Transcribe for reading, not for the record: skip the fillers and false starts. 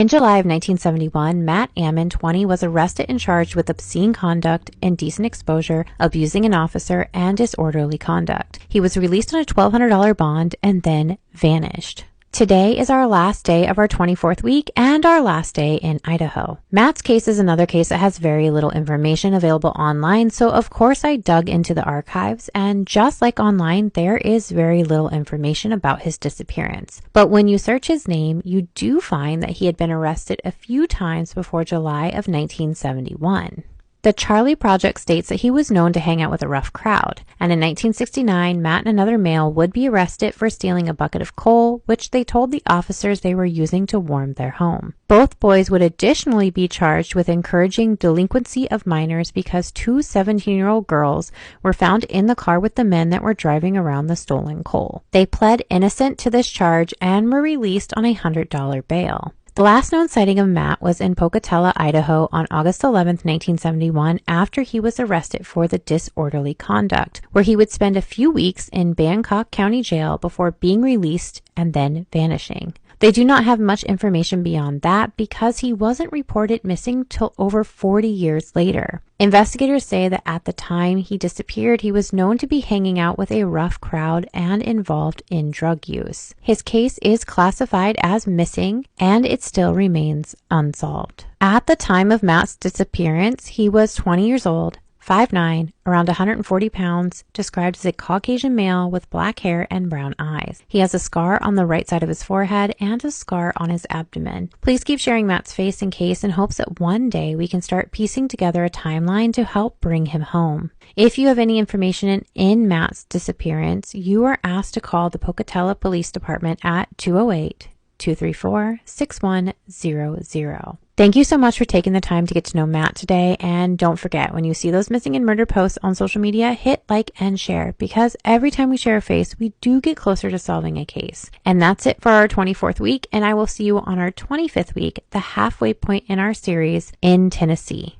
In July of 1971, Matt Amon, 20, was arrested and charged with obscene conduct, indecent exposure, abusing an officer, and disorderly conduct. He was released on a $1,200 bond and then vanished. Today is our last day of our 24th week and our last day in Idaho. Matt's case is another case that has very little information available online, so of course I dug into the archives, and just like online, there is very little information about his disappearance. But when you search his name, you do find that he had been arrested a few times before July of 1971. The Charlie Project states that he was known to hang out with a rough crowd, and in 1969, Matt and another male would be arrested for stealing a bucket of coal, which they told the officers they were using to warm their home. Both boys would additionally be charged with encouraging delinquency of minors because two 17-year-old girls were found in the car with the men that were driving around the stolen coal. They pled innocent to this charge and were released on a $100 bail. The last known sighting of Matt was in Pocatello, Idaho on August 11, 1971, after he was arrested for the disorderly conduct, where he would spend a few weeks in Bangkok County Jail before being released and then vanishing. They do not have much information beyond that because he wasn't reported missing till over 40 years later. Investigators say that at the time he disappeared, he was known to be hanging out with a rough crowd and involved in drug use. His case is classified as missing and it still remains unsolved. At the time of Matt's disappearance, he was 20 years old, 5'9", around 140 pounds, described as a Caucasian male with black hair and brown eyes. He has a scar on the right side of his forehead and a scar on his abdomen. Please keep sharing Matt's face and case in hopes that one day we can start piecing together a timeline to help bring him home. If you have any information in Matt's disappearance, you are asked to call the Pocatello Police Department at 208-234-6100. Thank you so much for taking the time to get to know Matt today, and don't forget, when you see those missing and murdered posts on social media, hit like and share, because every time we share a face, we do get closer to solving a case. And that's it for our 24th week, and I will see you on our 25th week, the halfway point in our series in Tennessee.